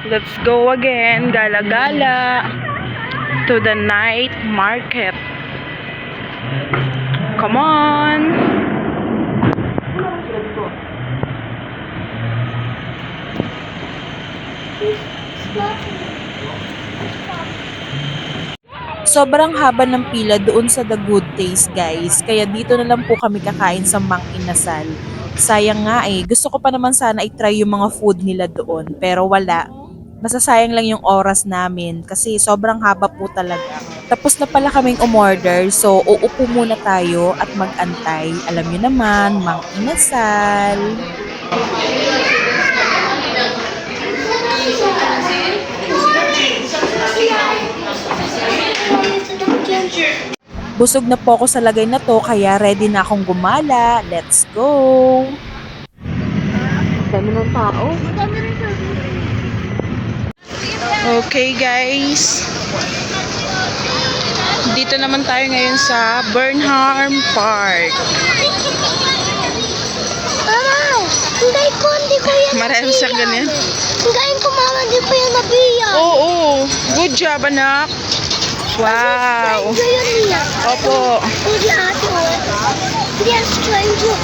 Let's go again, gala-gala to the night market. Come on! Sobrang haba ng pila doon sa The Good Taste, guys. Kaya dito na lang po kami kakain sa Mang Inasal. Sayang nga gusto ko pa naman sana i-try yung mga food nila doon. Pero wala. Masasayang lang yung oras namin kasi sobrang haba po talaga. Tapos na pala kaming umorder, so uupo muna tayo at mag-antay. Alam niyo naman, Mang Inasal. Busog na po ako sa lagay na to kaya ready na akong gumala. Let's go! Dami ng tao. Okay guys, dito naman tayo ngayon sa Burnham Park. Mama, hindi ko yan Marami sa ganyan. Hingayin ko mama, hindi ko yan nabiya. Oo, good job anak. Wow. Yun niya. Opo. Hindi ate o. Hindi ang stranger.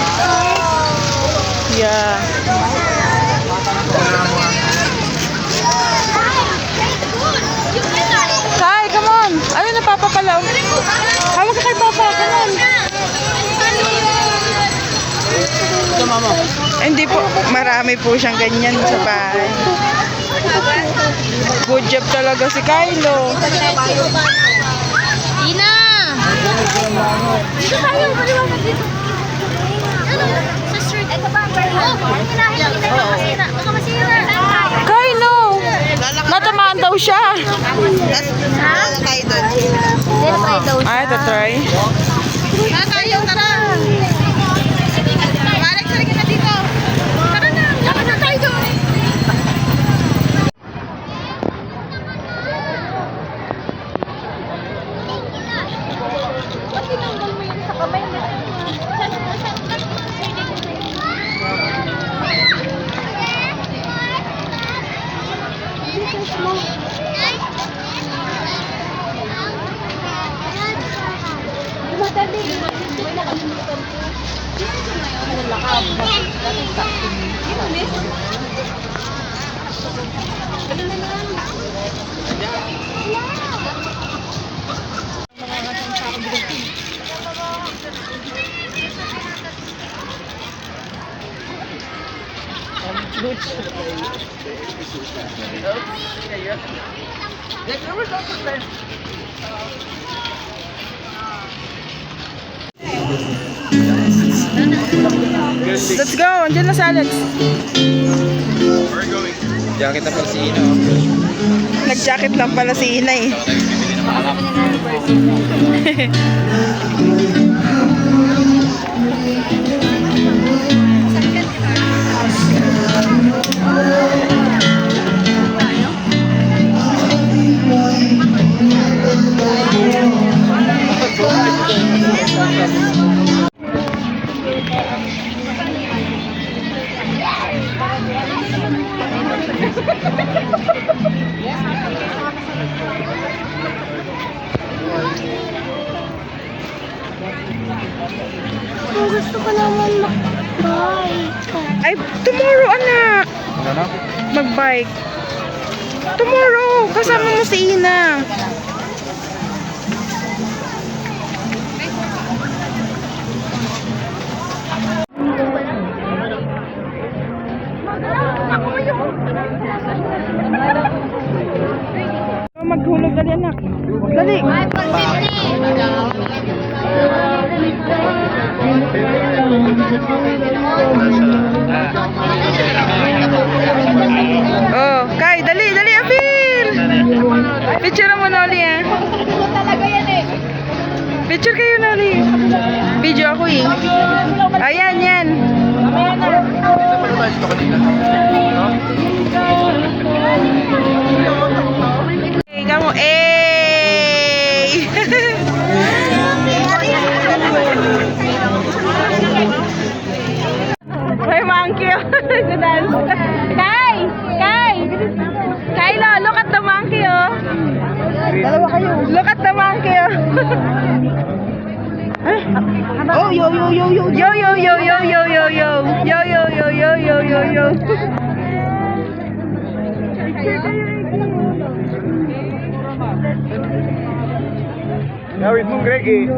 Yeah. Kai, come on. Ano na papa pala? Hawag ka kay papa, come on. Hindi po, marami po siyang ganyan sa bahay. Good job talaga si Kylo. Ina! Dito tayo, paliwanag dito. Ano? Sa street. Ito ba? Baka masira. Kylo! Natamaan daw siya. Ha? Tayo doon. Try daw siya. Ay, try. Tayo, tara. Alex, halika na dito. Tara na. Tara na tayo doon. Ba't tinanggal mo yun sa kamay mo? Madali. May nakalimutan ko. Nalakab. Dati sa akin. Ano na lang? Let's go. Andiyan na si Alex. Jacket na pala si Ino. Nag-jacket lang pala si Ina eh. Gusto ko naman mag-bike. Ay, tomorrow anak. Ano? Mag-bike. Tomorrow, kasama mo si Ina. Maghulog dali anak. Dali. Oh, Kai, dali, dali, apil. Picture mo na ulit eh. Talaga yan eh. Picture kayo na ulit. Video ako eh. Ayan, yan. Okay, kamo. May monkey. Nag-dance. Kai! Kai! Yo yo yo yo yo yo yo. Yo yo yo yo yo yo yo. Gawin mong Greg eh.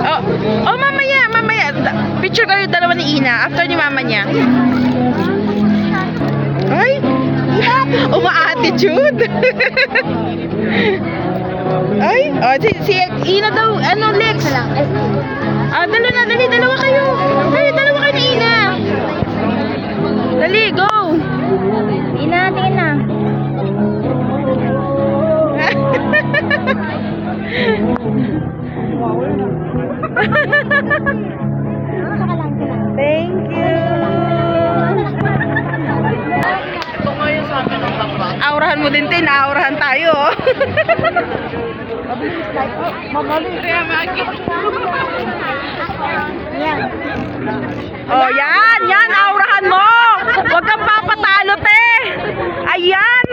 Oh, oh mamaya. Picture kayo dalawa ni Ina after ni mama niya. Ay! Uma-attitude. Ay, oh, si Ina daw, ano, Lex? Ah, dalawa kayo. Ay, dalawa kayo ni Ina. Dali, go. Ina, tingin na. Thank you. Aurahan mo din, Tin. Aurahan tayo. Oh, yan. Aurahan mo. Huwag kang papatalo, te. Ayan.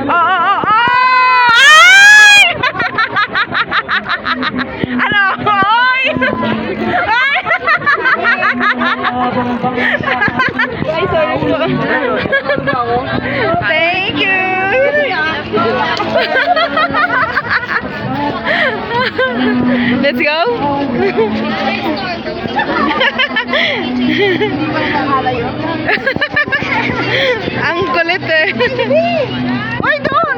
Oh. Ay! Ano? Oy! Ay! Ay, sorry po. Thank you. Let's go. Ang kulit eh. Uy, doon.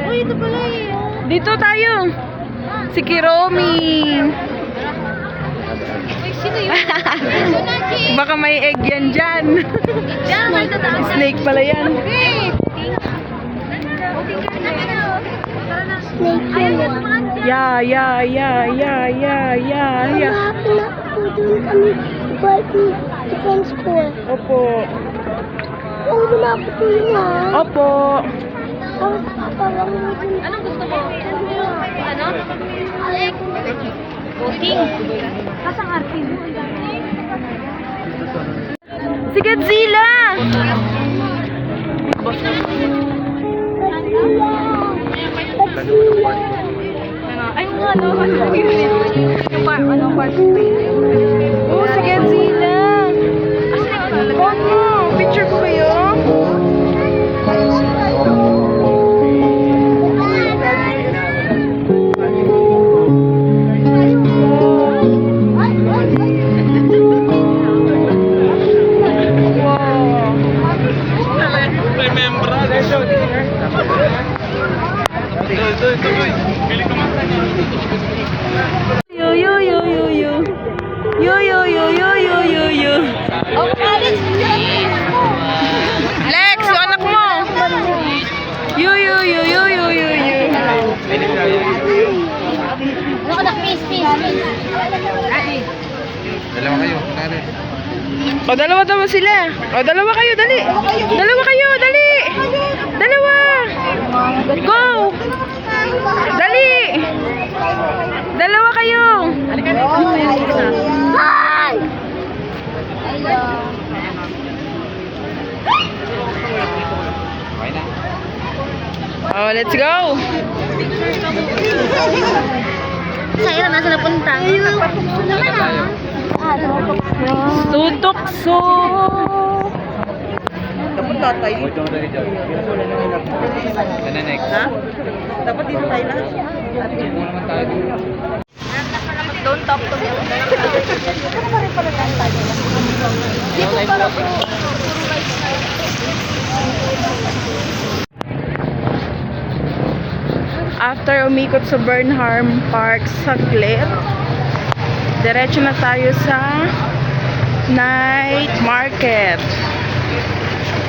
Uy, ito pala eh. Dito tayo. Si Kiromi. Uy, sino yun? Baka may egg yan dyan. Diyan, may tataas. Snake pala yan. Snake yun. Yeah. Hahapon na po doon kami defense school. Opo. Ang wala po doon nga. Opo. Tapos parang anong gusto mo? Ano? Voting. Kasang arte mo. Si Godzilla. Ay, ano? Yung part? Oh, si Godzilla. Oh, picture ko kayo. Yo. Oh, Alice! Lex, yung anak mo. Yo. Ano ka na, Peace. Dalawa kayo. Kunwari. O, dalawa sila. O, dalawa kayo, dali. Dalawa. Go. Dali. Dalawa kayo. Hi! Okay na. Oh, let's go. Sa'yo, nasa napunta? Tutokso. Dapat tatay. Ito mo dali dyan. Sana next. Ha? Dapat dito tayo lahat. Ito mo naman tayo. Don't talk to me. Dito para po. After umikot sa Burnham Park saglit, diretso na tayo sa night market.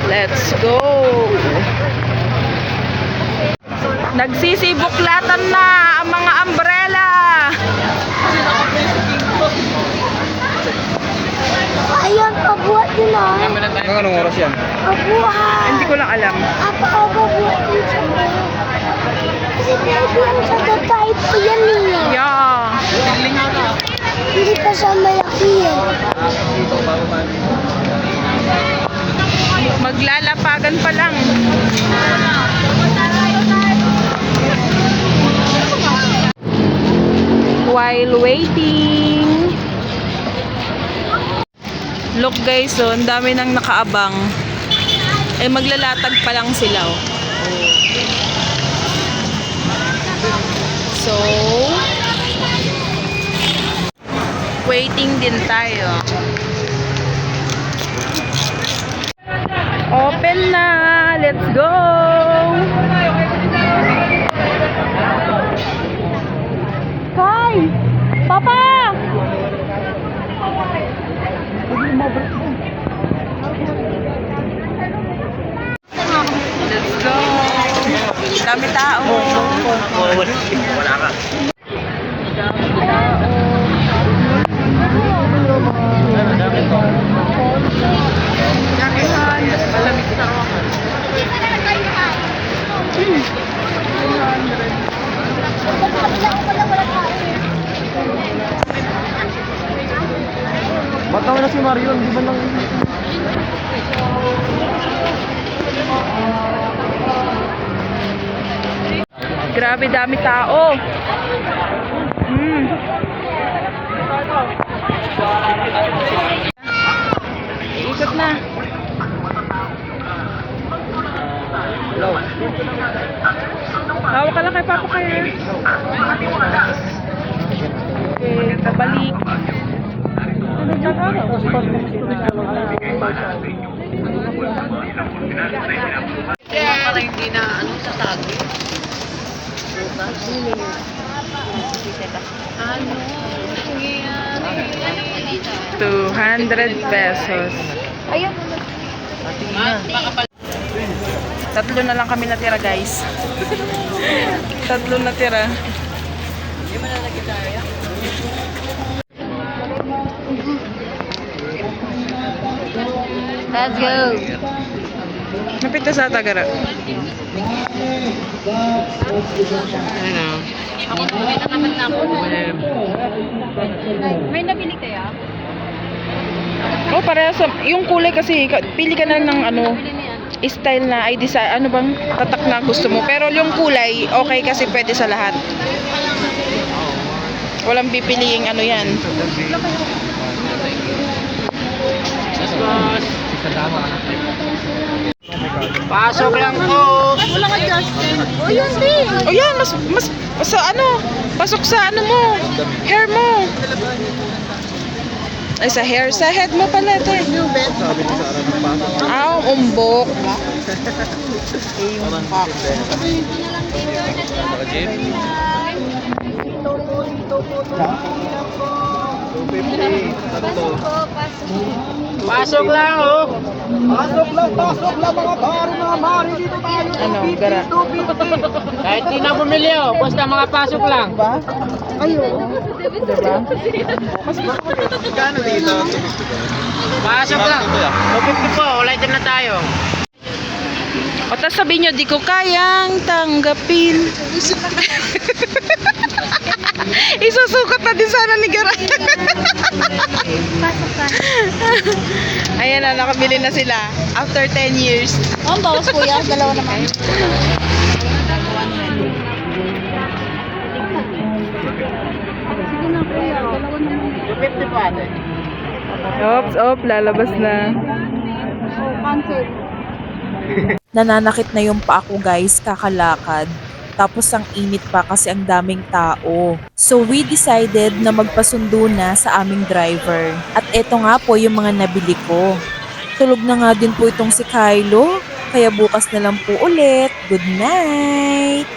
Let's go! Nagsisibuklatan na ang mga umbrella! Ayan, pabuhat yun ah. Hanggang anong oras yan? Pabuhat. Hindi ko lang alam. Pabuhat yun siya. Kasi pwede yan sa tatay po yan eh. Yeah! Hindi pa siya malaki eh. Maglalapagan pa lang. while waiting. Look guys, oh, ang dami nang nakaabang. Eh, maglalatag pa lang sila, oh. So, waiting din tayo. Open na! Let's go! Kai! Papa! Let's go! Dami tao! Wala ka. Bata mo na si Mario, di ba lang? Grabe dami tao. Ikot na. Hawak ka lang kay Papa kayo. Okay, pabalik. Para hindi na ano sa tagi. 200 pesos. Ayun. Tatlo na lang kami natira, guys. Tatlo natira. Let's go. Napita sa Tagara. May nabili kaya? Oh, para sa yung kulay kasi pili ka na ng ano, style na ay design, ano bang tatak na gusto mo. Pero yung kulay okay kasi pwede sa lahat. Walang pipiliing ano yan. Pasok lang po. Oh, yun din. Oh yan, mas sa ano, pasok sa ano mo, hair mo. Ay, sa hair, sa head mo pala ito. Ah, umbok. Pasok lang oh. Pasok lang mga pare mga mari dito tayo. Ano, gara. Kahit di na bumili oh, basta mga pasok lang. Kano dito? Pasok lang. 250 po, ulit na tayo. O tas sabihin nyo, di ko kayang tanggapin. Isusukat na din sana ni Gara. Pasok ka. Ayan na, nakabili na sila. After 10 years. Oh, ang bawas kuya. Dalawa naman. Sige na kuya. Dalawa naman. 250 po ate. Oops, lalabas na. Oh, cancel. Nananakit na yung paa ko guys, kakalakad. Tapos ang init pa kasi ang daming tao. So we decided na magpasundo na sa aming driver. At eto nga po yung mga nabili ko. Tulog na nga din po itong si Kylo. Kaya bukas na lang po ulit. Good night!